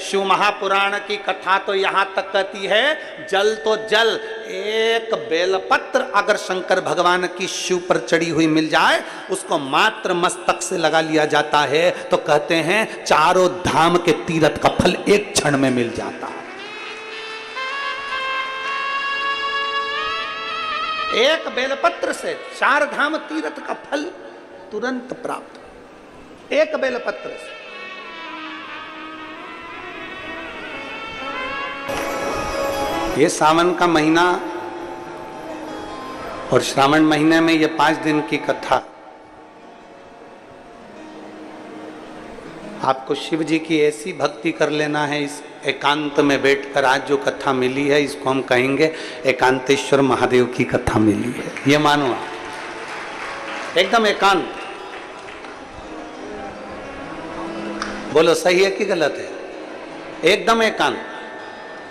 शिव महापुराण की कथा तो यहां तक कहती है, जल तो जल, एक बेलपत्र अगर शंकर भगवान की शिव पर चढ़ी हुई मिल जाए, उसको मात्र मस्तक से लगा लिया जाता है, तो कहते हैं चारों धाम के तीर्थ का फल एक क्षण में मिल जाता है। एक बेलपत्र से 4 धाम तीर्थ का फल तुरंत प्राप्त, एक बेलपत्र से। ये सावन का महीना और श्रावण महीने में ये 5 दिन की कथा, आपको शिव जी की ऐसी भक्ति कर लेना है। इस एकांत में बैठकर आज जो कथा मिली है, इसको हम कहेंगे एकांतेश्वर महादेव की कथा मिली है। ये मानो आप एकदम एकांत। बोलो सही है कि गलत है? एकदम एकांत,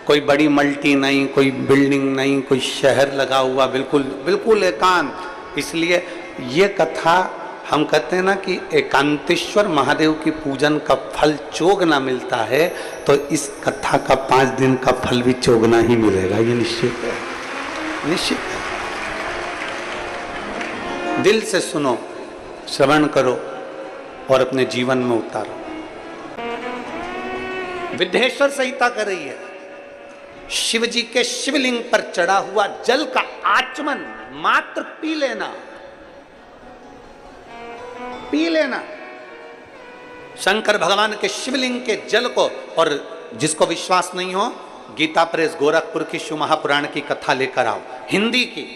कोई बड़ी मल्टी नहीं, कोई बिल्डिंग नहीं, कोई शहर लगा हुआ, बिल्कुल बिल्कुल एकांत। इसलिए ये कथा हम कहते हैं ना कि एकांतेश्वर महादेव की पूजन का फल चोगना मिलता है, तो इस कथा का 5 दिन का फल भी चोगना ही मिलेगा, ये निश्चित है, निश्चित है। दिल से सुनो, श्रवण करो और अपने जीवन में उतारो। विद्येश्वर संहिता कर रही है, शिव जी के शिवलिंग पर चढ़ा हुआ जल का आचमन मात्र पी लेना, पी लेना। शंकर भगवान के शिवलिंग के जल को, और जिसको विश्वास नहीं हो, गीता प्रेस गोरखपुर की शिव महापुराण की कथा लेकर आओ, हिंदी की।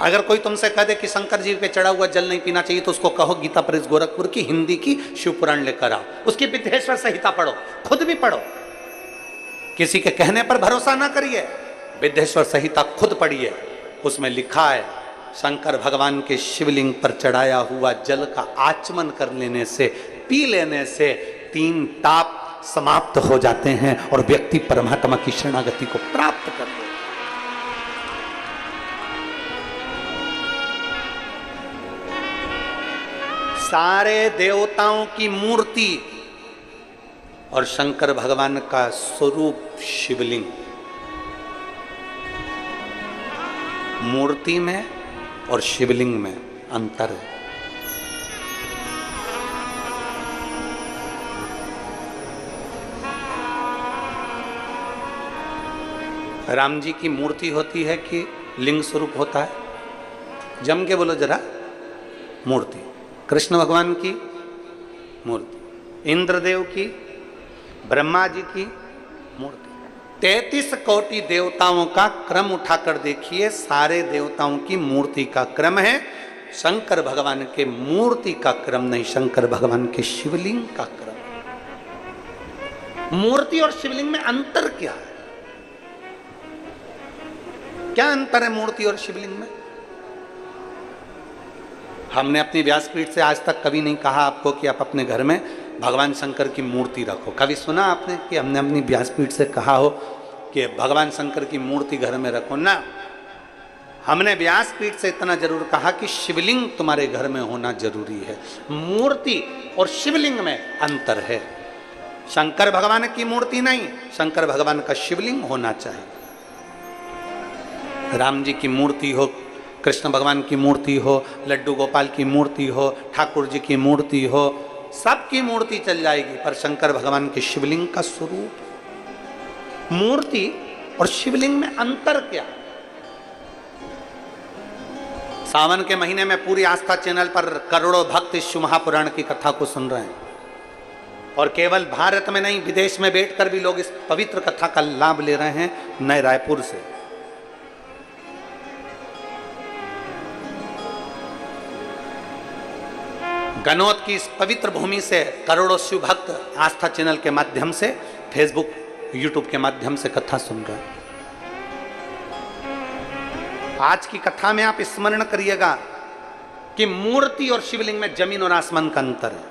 अगर कोई तुमसे कह दे कि शंकर जी पे चढ़ा हुआ जल नहीं पीना चाहिए, तो उसको कहो गीता प्रेस गोरखपुर की हिंदी की शिव पुराण लेकर आओ, उसकी विद्येश्वर संहिता पढ़ो, खुद भी पढ़ो, किसी के कहने पर भरोसा ना करिए, विद्येश्वर संहिता खुद पढ़िए। उसमें लिखा है शंकर भगवान के शिवलिंग पर चढ़ाया हुआ जल का आचमन कर लेने से, पी लेने से 3 ताप समाप्त हो जाते हैं और व्यक्ति परमात्मा की शरणागति को प्राप्त कर लेता है। सारे देवताओं की मूर्ति और शंकर भगवान का स्वरूप शिवलिंग, मूर्ति में और शिवलिंग में अंतर है। राम जी की मूर्ति होती है कि लिंग स्वरूप होता है? जम के बोलो जरा। मूर्ति। कृष्ण भगवान की मूर्ति, इंद्रदेव की, ब्रह्मा जी की मूर्ति। 33 कोटि देवताओं का क्रम उठाकर देखिए, सारे देवताओं की मूर्ति का क्रम है, शंकर भगवान के मूर्ति का क्रम नहीं, शंकर भगवान के शिवलिंग का क्रम। मूर्ति और शिवलिंग में अंतर क्या है? क्या अंतर है मूर्ति और शिवलिंग में? हमने अपनी व्यासपीठ से आज तक कभी नहीं कहा आपको कि आप अपने घर में भगवान शंकर की मूर्ति रखो। कभी सुना आपने कि हमने अपनी व्यासपीठ से कहा हो कि भगवान शंकर की मूर्ति घर में रखो? ना, हमने व्यासपीठ से इतना जरूर कहा कि शिवलिंग तुम्हारे घर में होना जरूरी है। मूर्ति और शिवलिंग में अंतर है। शंकर भगवान की मूर्ति नहीं, शंकर भगवान का शिवलिंग होना चाहिए। राम जी की मूर्ति हो, कृष्ण भगवान की मूर्ति हो, लड्डू गोपाल की मूर्ति हो, ठाकुर जी की मूर्ति हो, सबकी मूर्ति चल जाएगी, पर शंकर भगवान के शिवलिंग का स्वरूप। मूर्ति और शिवलिंग में अंतर क्या? सावन के महीने में पूरी आस्था चैनल पर करोड़ों भक्त इस शिव महापुराण की कथा को सुन रहे हैं, और केवल भारत में नहीं, विदेश में बैठकर भी लोग इस पवित्र कथा का लाभ ले रहे हैं, नए रायपुर से। गनौत की इस पवित्र भूमि से करोड़ों शिव भक्त आस्था चैनल के माध्यम से, फेसबुक, यूट्यूब के माध्यम से कथा सुन रहे हैं। आज की कथा में आप स्मरण करिएगा कि मूर्ति और शिवलिंग में जमीन और आसमान का अंतर है।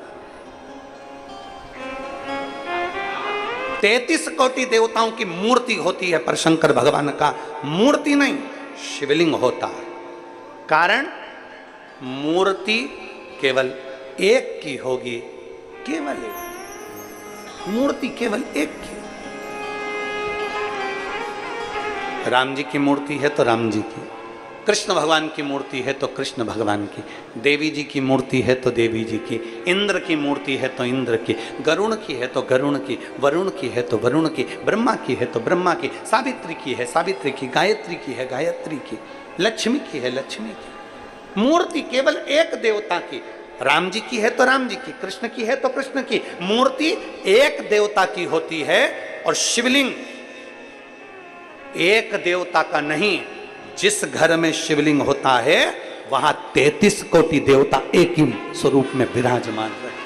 33 कोटि देवताओं की मूर्ति होती है, पर शंकर भगवान का मूर्ति नहीं, शिवलिंग होता है। कारण मूर्ति केवल एक की होगी, केवल एक, मूर्ति केवल एक की। राम जी की मूर्ति है तो राम जी की, कृष्ण भगवान की मूर्ति है तो कृष्ण भगवान की, देवी जी की मूर्ति है तो देवी जी की, इंद्र की मूर्ति है तो इंद्र की, गरुण की है तो गरुण की, वरुण की है तो वरुण की, ब्रह्मा की है तो ब्रह्मा की, सावित्री की है सावित्री की, गायत्री की है गायत्री की, लक्ष्मी की है लक्ष्मी की। मूर्ति केवल एक देवता की, राम जी की है तो राम जी की, कृष्ण की है तो कृष्ण की। मूर्ति एक देवता की होती है और शिवलिंग एक देवता का नहीं। जिस घर में शिवलिंग होता है वहां 33 कोटि देवता एक ही स्वरूप में विराजमान रहे।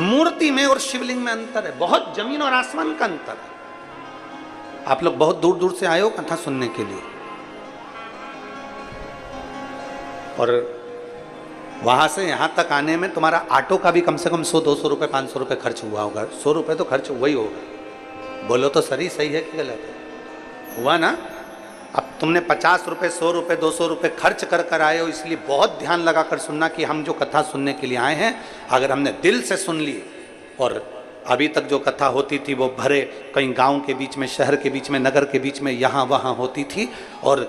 मूर्ति में और शिवलिंग में अंतर है, बहुत जमीन और आसमान का अंतर है। आप लोग बहुत दूर दूर से आए हो कथा सुनने के लिए, और वहां से यहां तक आने में तुम्हारा ऑटो का भी कम से कम 100-200 रुपए 500 रुपए खर्च हुआ होगा। 100 रुपए तो खर्च हुआ ही होगा। बोलो तो सही है कि गलत है? हुआ ना। अब तुमने 50 रुपए 100 रुपए 200 रुपए खर्च कर आए हो, इसलिए बहुत ध्यान लगाकर सुनना कि हम जो कथा सुनने के लिए आए हैं, अगर हमने दिल से सुन ली, और अभी तक जो कथा होती थी वो भरे कहीं गांव के बीच में, शहर के बीच में, नगर के बीच में, यहाँ वहाँ होती थी, और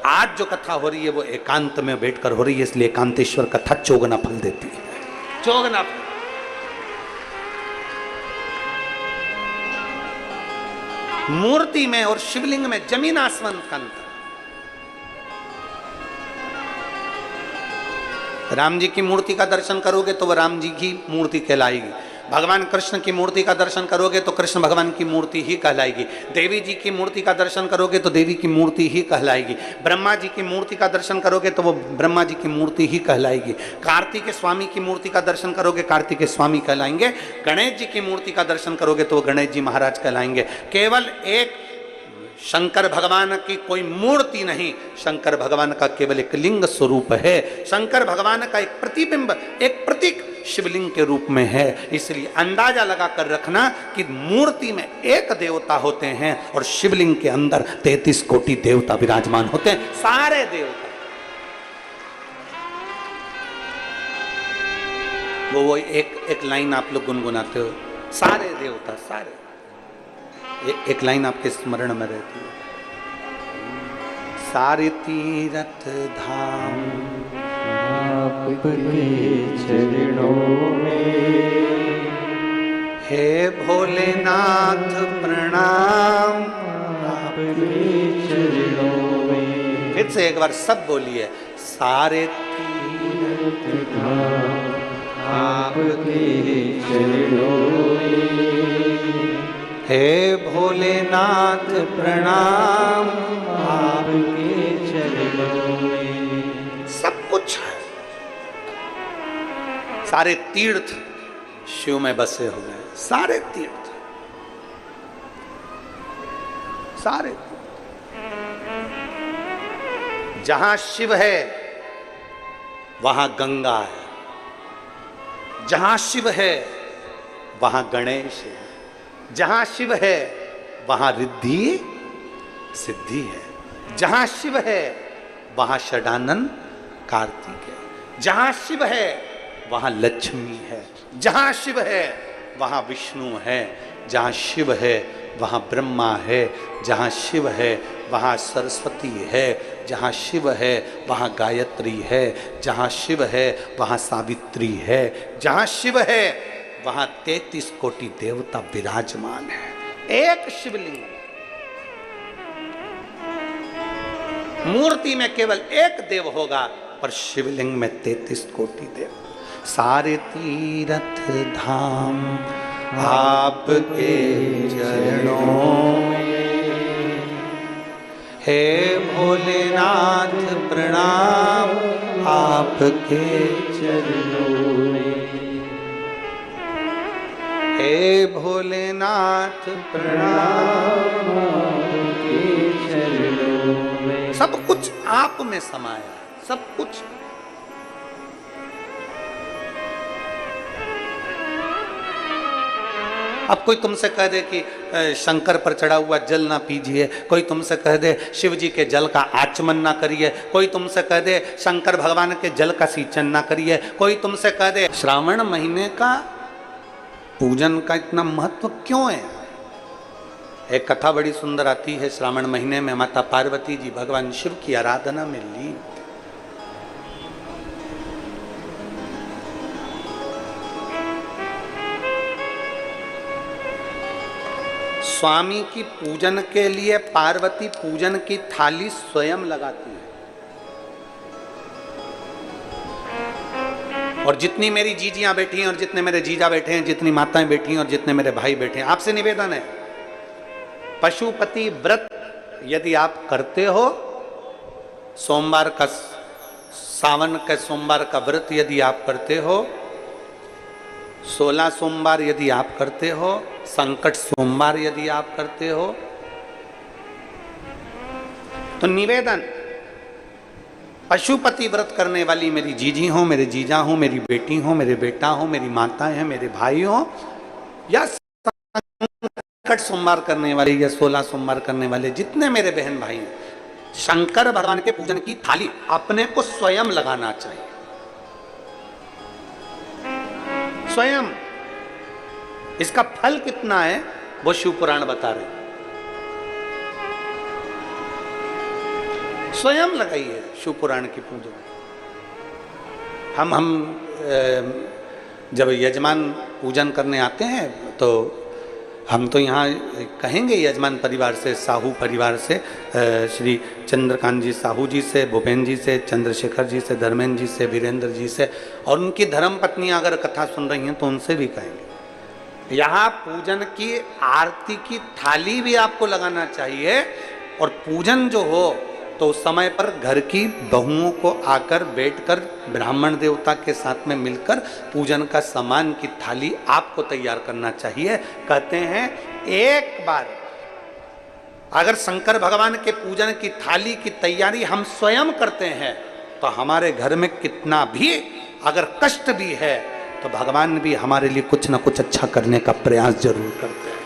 आज जो कथा हो रही है वो एकांत में बैठकर हो रही है, इसलिए एकांतेश्वर कथा चौगुना फल देती है, चौगुना फल। मूर्ति में और शिवलिंग में जमीन आसमान का अंतर। राम जी की मूर्ति का दर्शन करोगे तो वह राम जी की मूर्ति कहलाएगी। भगवान कृष्ण की मूर्ति का दर्शन करोगे तो कृष्ण भगवान की मूर्ति ही कहलाएगी। देवी जी की मूर्ति का दर्शन करोगे तो देवी की मूर्ति ही कहलाएगी। ब्रह्मा जी की मूर्ति का दर्शन करोगे तो वो ब्रह्मा जी की मूर्ति ही कहलाएगी। कार्तिक स्वामी की मूर्ति का दर्शन करोगे कार्तिक स्वामी कहलाएंगे। गणेश जी की मूर्ति का दर्शन करोगे तो वो गणेश जी महाराज कहलाएंगे। केवल एक शंकर भगवान की कोई मूर्ति नहीं, शंकर भगवान का केवल एक लिंग स्वरूप है। शंकर भगवान का एक प्रतिबिंब, एक प्रतीक शिवलिंग के रूप में है। इसलिए अंदाजा लगाकर रखना कि मूर्ति में एक देवता होते हैं और शिवलिंग के अंदर 33 कोटि देवता विराजमान होते हैं, सारे देवता। वो एक लाइन आप लोग गुनगुनाते हो, सारे देवता, सारे। एक लाइन आपके स्मरण में रहती है, सारे तीरथ धाम आपके चरणों में, हे भोलेनाथ प्रणाम आपके चरणों में। फिर से एक बार सब बोलिए, सारे तीरथ धाम आपके चरणों में, हे भोलेनाथ प्रणाम आपके चरणों में। सब कुछ है, सारे तीर्थ शिव में बसे हुए हैं, सारे तीर्थ, सारे। जहां शिव है वहां गंगा है, जहां शिव है वहां गणेश है, जहां शिव है वहां रिद्धि सिद्धि है, जहां शिव है वहां षडानन कार्तिक है, जहां शिव है वहां लक्ष्मी है, जहां शिव है वहां विष्णु है, जहां शिव है वहां ब्रह्मा है, जहां शिव है वहां सरस्वती है, जहां शिव है वहां गायत्री है, जहां शिव है वहां सावित्री है, जहां शिव है वहां 33 कोटि देवता विराजमान है। एक शिवलिंग, मूर्ति में केवल एक देव होगा पर शिवलिंग में 33 कोटि देव। सारे तीर्थ धाम आपके चरणों में, हे भोलेनाथ प्रणाम आपके चरणों में, हे भोलेनाथ प्रणाम आपके चरणों में। सब कुछ आप में समाया, सब कुछ। अब कोई तुमसे कह दे कि शंकर पर चढ़ा हुआ जल ना पीजिए, कोई तुमसे कह दे शिव जी के जल का आचमन ना करिए, कोई तुमसे कह दे शंकर भगवान के जल का सींचन ना करिए, कोई तुमसे कह दे श्रावण महीने का पूजन का इतना महत्व क्यों है। एक कथा बड़ी सुंदर आती है, श्रावण महीने में माता पार्वती जी भगवान शिव की आराधना में लीन। स्वामी की पूजन के लिए पार्वती पूजन की थाली स्वयं लगाती है। और जितनी मेरी जीजियां बैठी हैं और जितने मेरे जीजा बैठे हैं, जितनी माताएं बैठी हैं और जितने मेरे भाई बैठे हैं, आपसे निवेदन है, पशुपति व्रत यदि आप करते हो, सोमवार का, सावन के सोमवार का व्रत यदि आप करते हो, 16 सोमवार यदि आप करते हो, संकट सोमवार यदि आप करते हो, तो निवेदन, पशुपति व्रत करने वाली मेरी जीजी हो, मेरे जीजा हो, मेरी बेटी हो, मेरे बेटा हो, मेरी माताएं हैं, मेरे भाई हो, या संकट सोमवार करने वाले या 16 सोमवार करने वाले जितने मेरे बहन भाई हैं, शंकर भगवान के पूजन की थाली अपने को स्वयं लगाना चाहिए। स्वयं। इसका फल कितना है वो शिव पुराण बता रहे। स्वयं लगाइए शिव पुराण की पूजन। हम जब यजमान पूजन करने आते हैं तो हम तो यहाँ कहेंगे यजमान परिवार से, साहू परिवार से, श्री चंद्रकांत जी साहू जी से, भूपेन जी से, चंद्रशेखर जी से, धर्मेंद्र जी से, वीरेंद्र जी से, और उनकी धर्म पत्नी अगर कथा सुन रही हैं तो उनसे भी कहेंगे। यहाँ पूजन की आरती की थाली भी आपको लगाना चाहिए, और पूजन जो हो तो उस समय पर घर की बहुओं को आकर बैठकर ब्राह्मण देवता के साथ में मिलकर पूजन का सामान की थाली आपको तैयार करना चाहिए। कहते हैं एक बार अगर शंकर भगवान के पूजन की थाली की तैयारी हम स्वयं करते हैं तो हमारे घर में कितना भी अगर कष्ट भी है तो भगवान भी हमारे लिए कुछ ना कुछ अच्छा करने का प्रयास जरूर करते हैं।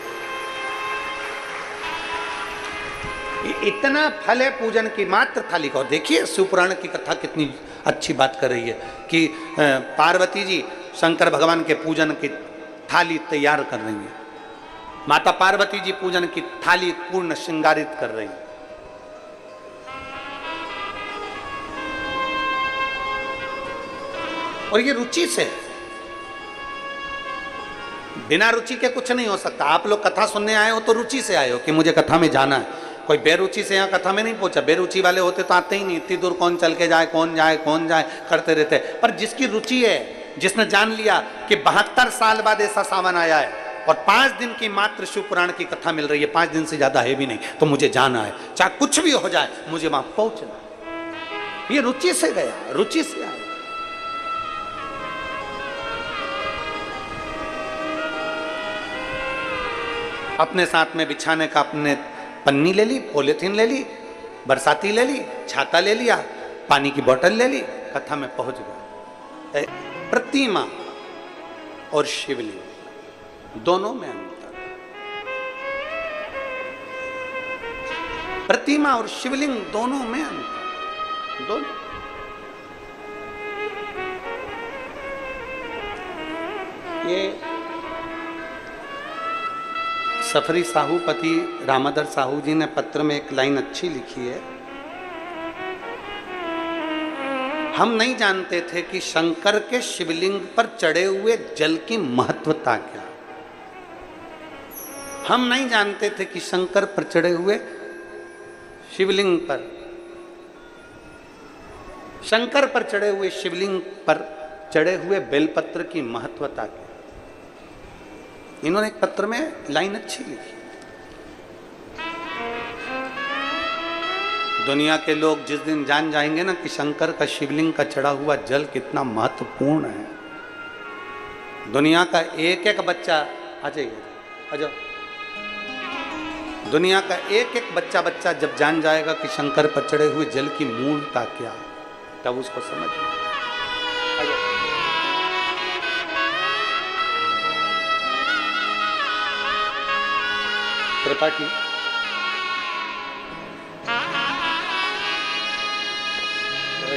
इतना फल है पूजन की मात्र थाली का। और देखिए शिवपुराण की कथा कितनी अच्छी बात कर रही है कि पार्वती जी शंकर भगवान के पूजन की थाली तैयार कर रही है। माता पार्वती जी पूजन की थाली पूर्ण श्रृंगारित कर रही है। और ये रुचि से, बिना रुचि के कुछ नहीं हो सकता। आप लोग कथा सुनने आए हो तो रुचि से आए हो कि मुझे कथा में जाना है। कोई बेरुचि से यहाँ कथा में नहीं पहुंचा। बेरुचि वाले होते तो आते ही नहीं, इतनी दूर कौन चल के जाए, कौन जाए करते रहते। पर जिसकी रुचि है, जिसने जान लिया कि 72 साल बाद ऐसा सावन आया है और 5 दिन की मात्र शिव पुराण की कथा मिल रही है, 5 दिन से ज्यादा है भी नहीं, तो मुझे जाना है, चाहे कुछ भी हो जाए मुझे वहां पहुंचना। ये रुचि से गया, रुचि से आया। अपने साथ में बिछाने का अपने पन्नी ले ली, पॉलिथीन ले ली, बरसाती ले ली, छाता ले लिया, पानी की बोतल ले ली, कथा में पहुंच गए। प्रतिमा और शिवलिंग दोनों में अंतर। प्रतिमा और शिवलिंग दोनों में अंतर। दोनों ये सफरी साहूपति रामाधर साहू जी ने पत्र में एक लाइन अच्छी लिखी है। हम नहीं जानते थे कि शंकर के शिवलिंग पर चढ़े हुए जल की महत्वता क्या। हम नहीं जानते थे कि शंकर पर चढ़े हुए शिवलिंग पर, शंकर पर चढ़े हुए शिवलिंग पर चढ़े हुए बेलपत्र की महत्वता क्या। इन्होंने एक पत्र में लाइन अच्छी लिखी। दुनिया के लोग जिस दिन जान जाएंगे ना कि शंकर का शिवलिंग का चढ़ा हुआ जल कितना महत्वपूर्ण है, दुनिया का एक एक बच्चा, आ जाइए आ जाओ, दुनिया का एक एक बच्चा जब जान जाएगा कि शंकर पर चढ़े हुए जल की मूलता क्या है, तब उसको समझ में त्रिपाठी,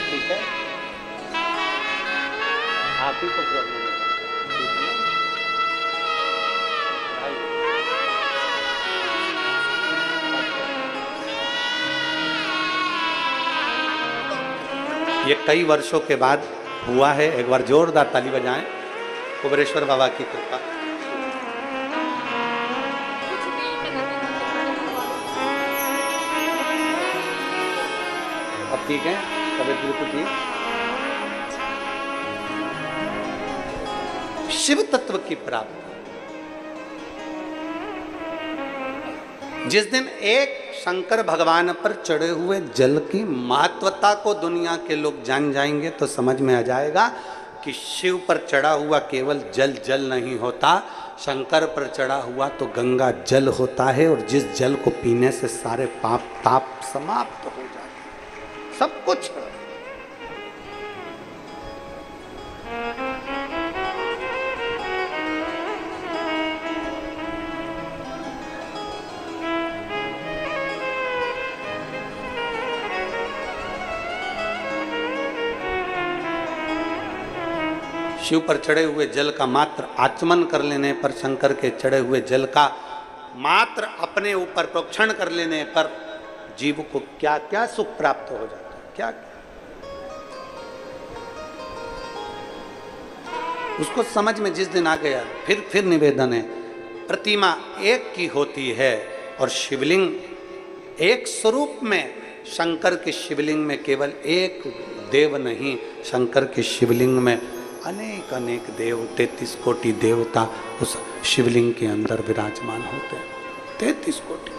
ठीक है, आप ही को प्रॉब्लम है, ठीक है ना? ये कई वर्षों के बाद हुआ है। एक बार जोरदार ताली बजाएं, कुबेरेश्वर बाबा की कृपा। अब ठीक है, तबियत बिल्कुल ठीक। शिव तत्व की प्राप्ति, जिस दिन एक शंकर भगवान पर चढ़े हुए जल की महत्वता को दुनिया के लोग जान जाएंगे तो समझ में आ जाएगा कि शिव पर चढ़ा हुआ केवल जल जल नहीं होता, शंकर पर चढ़ा हुआ तो गंगा जल होता है, और जिस जल को पीने से सारे पाप ताप समाप्त हो जाते, सब कुछ। शिव पर चढ़े हुए जल का मात्र आचमन कर लेने पर, शंकर के चढ़े हुए जल का मात्र अपने ऊपर प्रोक्षण कर लेने पर जीव को क्या क्या सुख प्राप्त हो जाता है, क्या उसको समझ में जिस दिन आ गया। फिर निवेदन है, प्रतिमा एक की होती है और शिवलिंग एक स्वरूप में। शंकर के शिवलिंग में केवल एक देव नहीं, शंकर के शिवलिंग में अनेक अनेक देव, 33 कोटि देवता उस शिवलिंग के अंदर विराजमान होते हैं। 33 कोटि।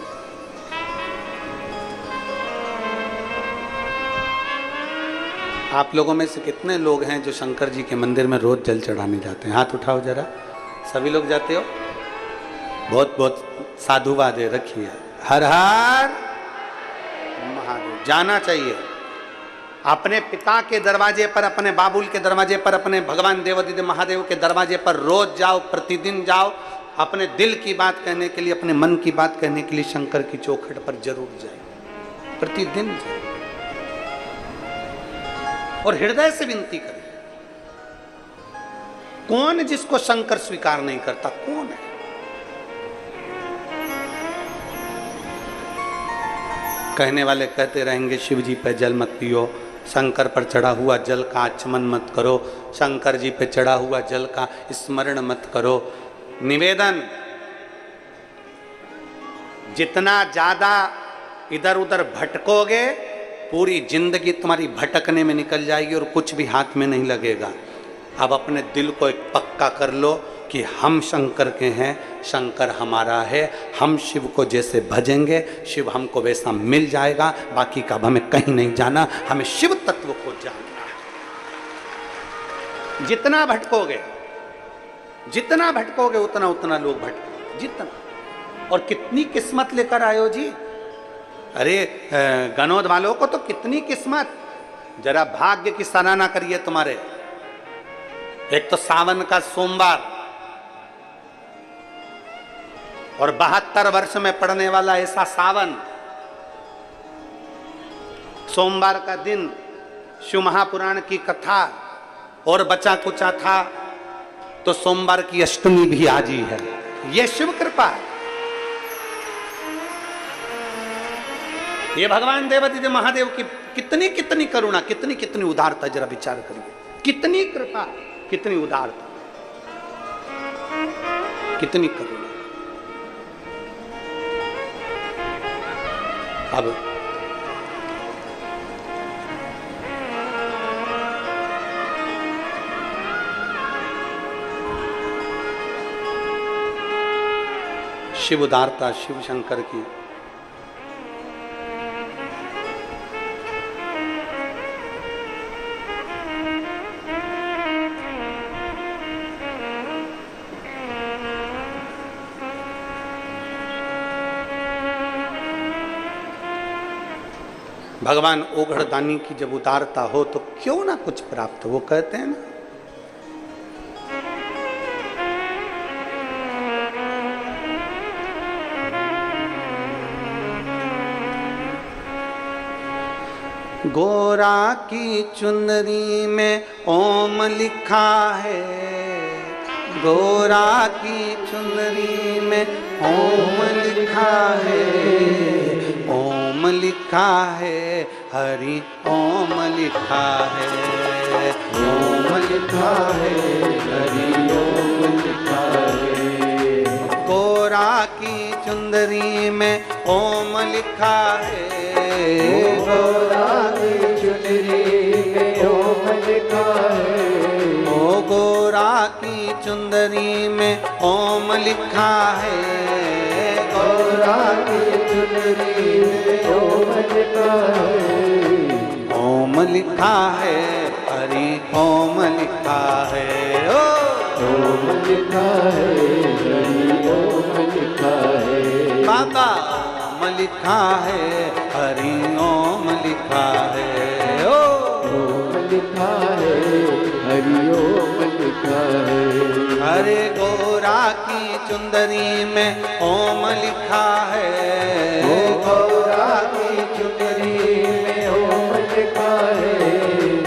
आप लोगों में से कितने लोग हैं जो शंकर जी के मंदिर में रोज जल चढ़ाने जाते हैं? हाथ उठाओ जरा। सभी लोग जाते हो? बहुत बहुत साधुवाद है, रखिए। हर हर महादेव। जाना चाहिए। अपने पिता के दरवाजे पर, अपने बाबुल के दरवाजे पर, अपने भगवान देवादिदेव महादेव के दरवाजे पर रोज जाओ, प्रतिदिन जाओ। अपने दिल की बात कहने के लिए, अपने मन की बात कहने के लिए शंकर की चौखट पर जरूर जाए, प्रतिदिन जाए और हृदय से विनती करें। कौन जिसको शंकर स्वीकार नहीं करता? कौन है? कहने वाले कहते रहेंगे शिव जी पे जल मत पियो, शंकर पर चढ़ा हुआ जल का आचमन मत करो, शंकर जी पे चढ़ा हुआ जल का स्मरण मत करो। निवेदन, जितना ज्यादा इधर उधर भटकोगे पूरी जिंदगी तुम्हारी भटकने में निकल जाएगी और कुछ भी हाथ में नहीं लगेगा। अब अपने दिल को एक पक्का कर लो कि हम शंकर के हैं, शंकर हमारा है। हम शिव को जैसे भजेंगे शिव हमको वैसा मिल जाएगा। बाकी का हमें कहीं नहीं जाना, हमें शिव तत्व को जानना है। जितना भटकोगे उतना उतना लोग भटकोगे, जितना। और कितनी किस्मत लेकर आयो जी। अरे गनौद वालों को तो कितनी किस्मत। जरा भाग्य की सराहना करिए तुम्हारे। एक तो सावन का सोमवार और 72 वर्ष में पड़ने वाला ऐसा सावन, सोमवार का दिन शिव महापुराण की कथा, और बचा कुचा था तो सोमवार की अष्टमी भी आज ही है। यह शिव कृपा है। ये भगवान देवादिदेव महादेव की कितनी कितनी करुणा, कितनी कितनी उदारता। जरा विचार करिए, कितनी कृपा, कितनी उदारता, कितनी करुणा। अब शिव उदारता, शिव शंकर की। भगवान ओघड़दानी की जब उदारता हो तो क्यों ना कुछ प्राप्त। वो कहते हैं ना, गोरा की चुनरी में ओम लिखा है, गोरा की चुनरी में ओम लिखा है, ओम लिखा है, हरि ओम लिखा है, ओम लिखा है, हरि ओम लिखा है। गोरा की चुंदरी में ओम लिखा है, गोरा की चुनरी में ओम लिखा है, ओ गोरा की चुंदरी में ओम लिखा है, गोरा की चुनरी में ओम लिखा है, ओम लिखा है, हरि ओम लिखा है, ओम लिखा है, हरि ओम लिखा है। बाबा ओम लिखा है, हरि ओम लिखा है, ओम लिखा है, हरि ओम लिखा है। अरे गोरा की चुंदरी में ओम लिखा है, गोरा की चुनरी में ओम लिखा है,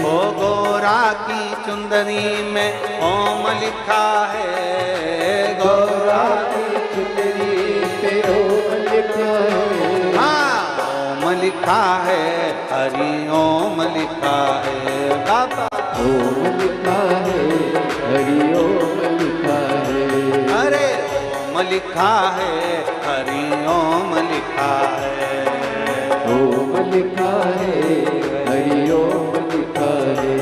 ओ गोरा की चुंदरी में ओम लिखा है, गोरा की चुनरी में ओम लिखा है, हाँ ओम लिखा है, हरि ओम लिखा है, बाबा ओम लिखा है, हरि ओम लिखा है। अरे ओम लिखा है, हरि ओम लिखा है, ओम लिखा है, हरि ओम लिखा है।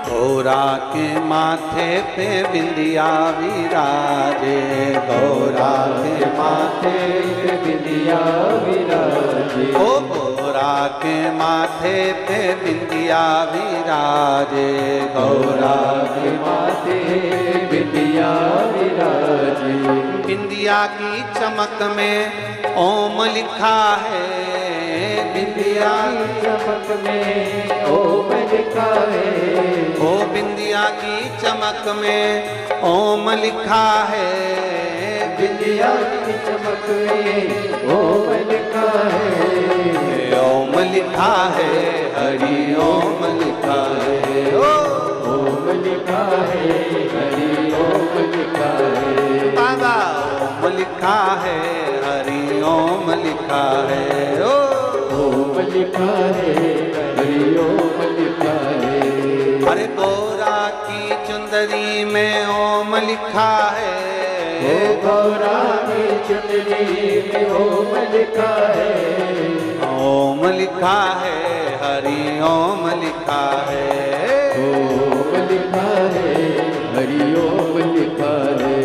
गोरा के माथे पे बिंदिया विराजे, गोरा के माथे पे बिंदिया विराजे, ओ गोरा के माथे पे बिंदिया विराजे, गोरा के माथे पे बिंदिया विराजे, बिंदिया की चमक में ओम लिखा है, बिंदिया की चमक में ओम लिखा है, ओ बिंदिया की चमक में ओम लिखा है, बिंदिया की चमक में ओम लिखा है, ओम लिखा है, हरि ओम लिखा है, ओम लिखा है, हरि ओम लिखा है। बाबा ओम लिखा है, हरि ओम लिखा है, ओम लिखा है, हरि ओम लिखा है। अरे गोरा की चुंदरी में ओम लिखा है, गोरा की चुनरी में ओम लिखा है, लिखा है, हरि ओम लिखा है, ओम लिखा है, हरि ओम लिखा है।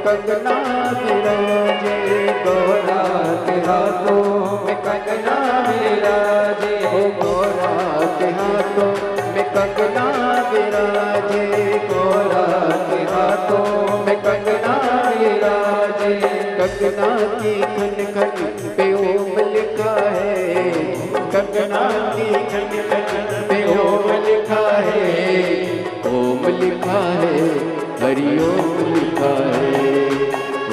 कंगना विराजे, गौरा के हाथों में कंगना विराजे, गौरा के हाथों में कंगना विराजे, गौरा के हाथों में कंगना विराजे। कंगना की खन खन पे ओम लिखा है, कंगना की खन खन पे ओम लिखा है, ओम लिखा है, हरि ओम लिखा है,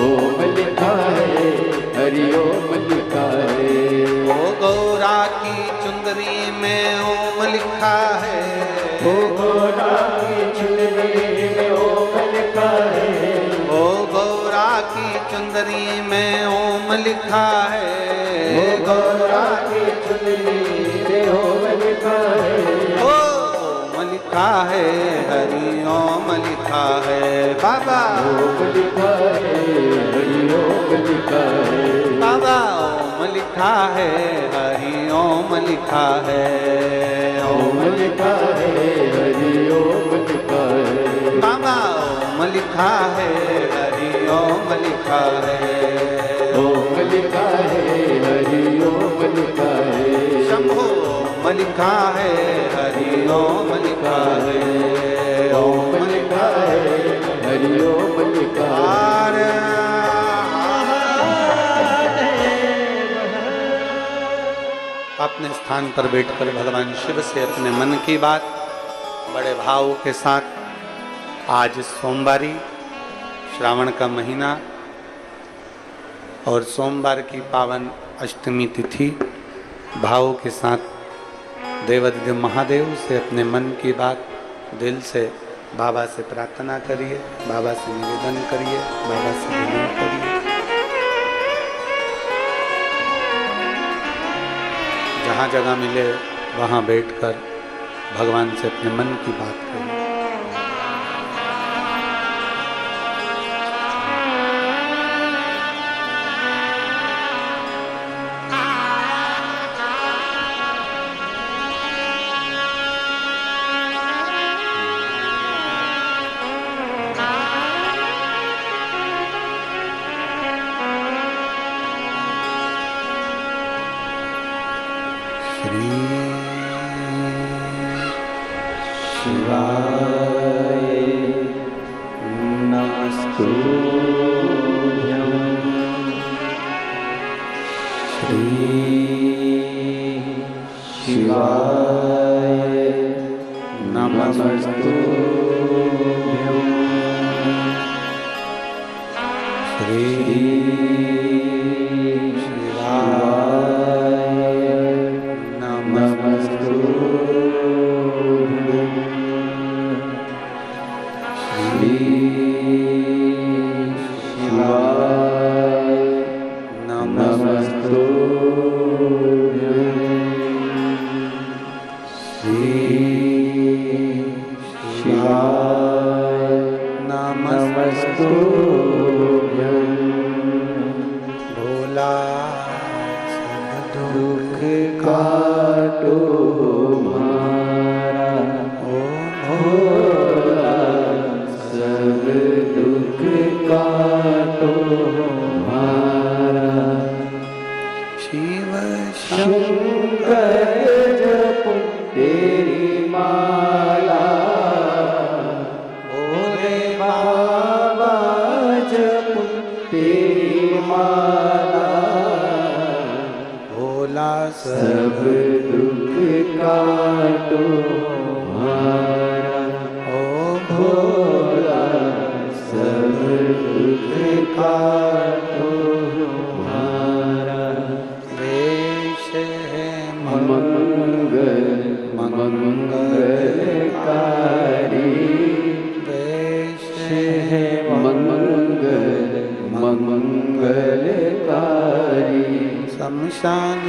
ओम लिखा है, हरि ओम लिखा है। ओ गौरा की चुंदरी में ओम लिखा है, ओ गौरा की चुनरी में ओम लिखा है, ओ गौरा की चुंदरी में ओम लिखा है, ओ गौरा की चुनरी में ओम लिखा है, ओ ओम लिखा है, हरि ओम लिखा है। बाबा ओम लिखा है, हरि ओम लिखा है, बाबा ओम लिखा है, हरि ओम लिखा है, ओम लिखा है, हरि ओम लिखा है, बाबा ओम लिखा है, हरि ओम लिखा है, ओम लिखा है, हरि ओम लिखा है, शंभो ओम लिखा है, हरि ओम लिखा है, ओम लिखा है, हरि ओम लिखा है। अपने स्थान पर बैठकर भगवान शिव से अपने मन की बात बड़े भाव के साथ, आज सोमवारी श्रावण का महीना और सोमवार की पावन अष्टमी तिथि, भाव के साथ देवाधिदेव महादेव से अपने मन की बात दिल से बाबा से प्रार्थना करिए, बाबा से निवेदन करिए, बाबा से विनय करिए। जहाँ जगह मिले वहाँ बैठकर भगवान से अपने मन की बात करिए। शिवाय नमस्तुभ्यं, श्री शिवाय नमस्तुभ्यं, श्री शिवाय नमस्तुभ्यं, श्री शिवाय नमस्तुभ्यं, श्री शिवाय नमस्तुभ्यं। भोला दुख काटो हमारा, ओ भोला सब दुख काटो हमारा। शिव शंकर जप तेरी माला, भोले बाबा जप तेरी माला, भोला सब दुख काटो हमारा, ओ भोला सब दुख काटो हमारा। वेश है मंगल मंगलकारी, वेश है मंगल मंगलकारी, शमशान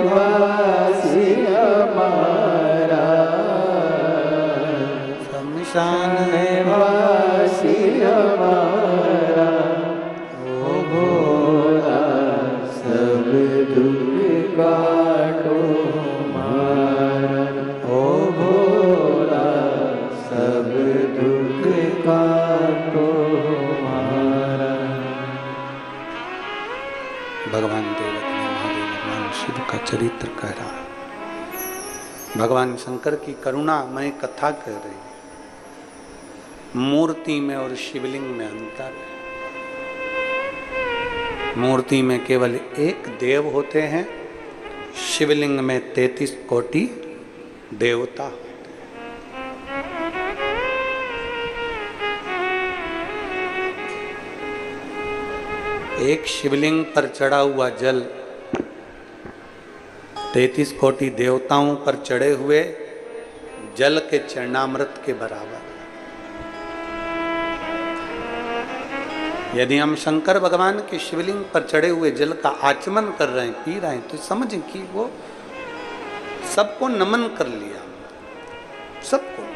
वासी हमारा, शमशान वासी हमारा, ओ भोला सब दुख काटो हमारा, ओ भोला सब दुख काटो हमारा। भगवान देवत ने महादेव भगवान शिव का चरित्र कह रहा है। भगवान शंकर की करुणामय कथा कह रही है। मूर्ति में और शिवलिंग में अंतर है। मूर्ति में केवल एक देव होते हैं, शिवलिंग में 33 कोटि देवता होते हैं। एक शिवलिंग पर चढ़ा हुआ जल 33 कोटि देवताओं पर चढ़े हुए जल के चरणामृत के बराबर। यदि हम शंकर भगवान के शिवलिंग पर चढ़े हुए जल का आचमन कर रहे हैं, पी रहे हैं, तो समझें कि वो सबको नमन कर लिया, सबको।